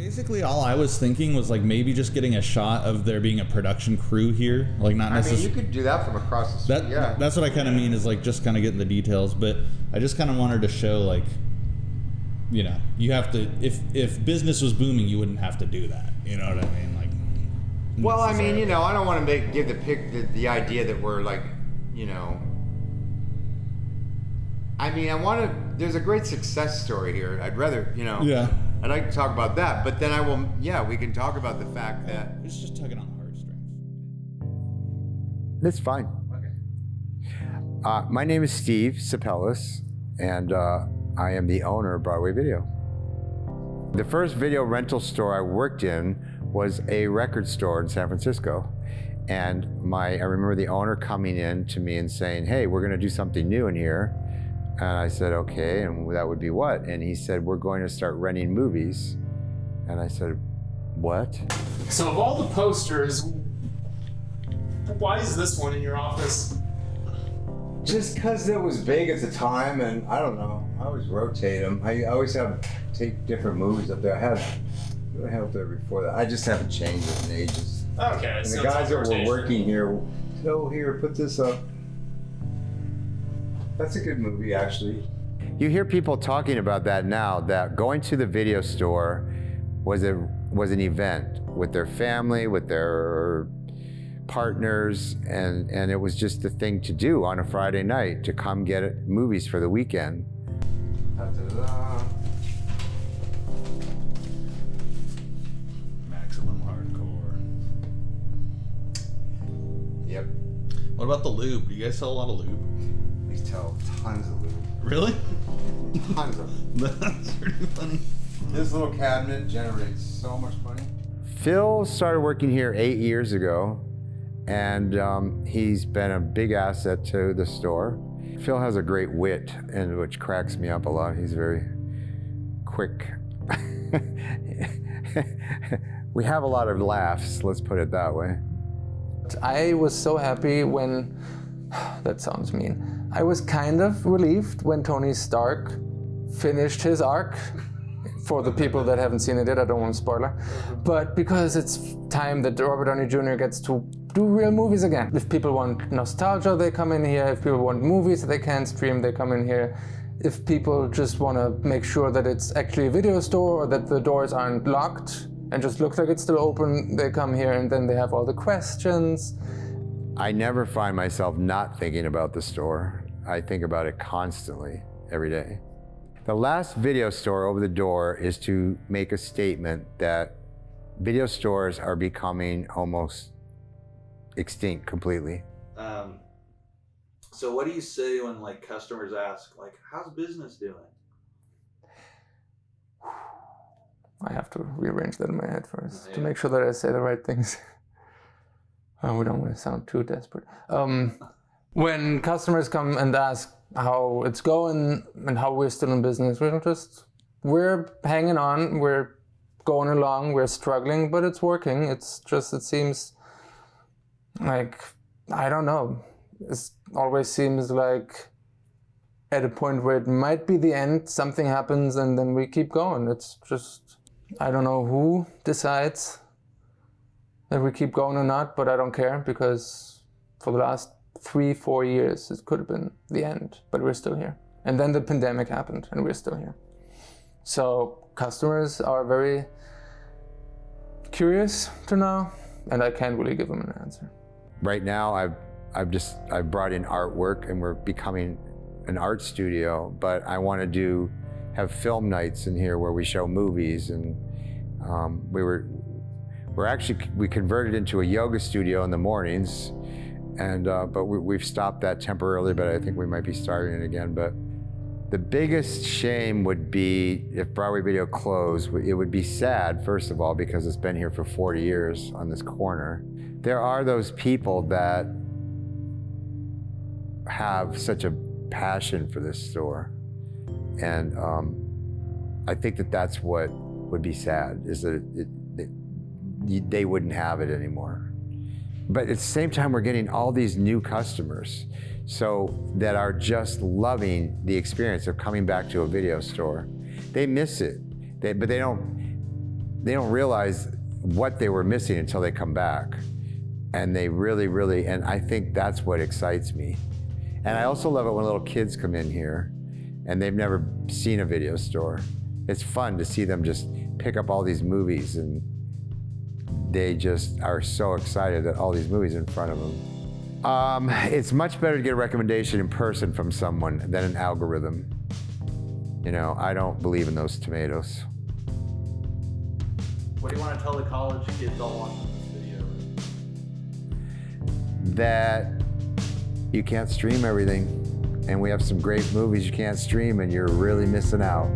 Basically, all I was thinking was like maybe just getting a shot of there being a production crew here, like not necessarily. I mean, you could do that from across the street. That's what I kind of mean is like just kind of getting the details. But I just kind of wanted to show like, you know, you have to if business was booming, you wouldn't have to do that. You know what I mean? Like. Well, I mean, you know, I don't want to give the idea that we're like, you know. I mean, there's a great success story here. I'd rather, you know. Yeah. I'd like to talk about that, but then we can talk about the fact that it's just tugging on the heartstrings. It's fine. Okay. My name is Steve Sapellis, and I am the owner of Broadway Video. The first video rental store I worked in was a record store in San Francisco. And I remember the owner coming in to me and saying, "Hey, we're gonna do something new in here." And I said, "Okay, and that would be what?" And he said, "We're going to start renting movies." And I said, "What?" So of all the posters, why is this one in your office? Just because it was big at the time, and I don't know, I always rotate them. I always take different movies up there. I have up there before that. I just haven't changed it in ages. Okay, and so the guys that were working here, here, put this up. That's a good movie, actually. You hear people talking about that now, that going to the video store was an event with their family, with their partners, and it was just the thing to do on a Friday night, to come get movies for the weekend. Da-da-da. Maximum hardcore. Yep. What about the lube? Do you guys sell a lot of lube? We sell tons of lube. Really? Tons of lube. That's pretty funny. This little cabinet generates so much money. Phil started working here 8 years ago, and he's been a big asset to the store. Phil has a great wit, and which cracks me up a lot. He's very quick. We have a lot of laughs, let's put it that way. I was so happy when, that sounds mean, I was kind of relieved when Tony Stark finished his arc. For the people that haven't seen it yet, I don't want to spoiler. But because it's time that Robert Downey Jr. gets to do real movies again. If people want nostalgia, they come in here. If people want movies that they can't stream, they come in here. If people just want to make sure that it's actually a video store or that the doors aren't locked and just looks like it's still open, they come here and then they have all the questions. I never find myself not thinking about the store. I think about it constantly, every day. The last video store over the door is to make a statement that video stores are becoming almost extinct completely. So what do you say when like customers ask, like, how's business doing? I have to rearrange that in my head first to make sure that I say the right things. We don't want to sound too desperate. When customers come and ask how it's going and how we're still in business, we're hanging on, we're going along, we're struggling, but it's working. It's just, it seems like, I don't know, it always seems like at a point where it might be the end, something happens and then we keep going. It's just, I don't know who decides that we keep going or not, but I don't care, because for the last 3-4 years, it could have been the end, but we're still here. And then the pandemic happened and we're still here. So customers are very curious to know, and I can't really give them an answer. Right now, I've brought in artwork and we're becoming an art studio, but I want to have film nights in here where we show movies, and we converted into a yoga studio in the mornings, and but we've stopped that temporarily, but I think we might be starting it again. But the biggest shame would be if Broadway Video closed. It would be sad, first of all, because it's been here for 40 years on this corner. There are those people that have such a passion for this store, and I think that's what would be sad, is that they wouldn't have it anymore. But at the same time, we're getting all these new customers that are just loving the experience of coming back to a video store. They miss it, but they don't. they don't realize what they were missing until they come back. And they really, and I think that's what excites me. And I also love it when little kids come in here and they've never seen a video store. It's fun to see them just pick up all these movies, and they just are so excited at all these movies in front of them. It's much better to get a recommendation in person from someone than an algorithm. You know, I don't believe in those tomatoes. What do you want to tell the college kids all watching this video? That you can't stream everything, and we have some great movies you can't stream, and you're really missing out.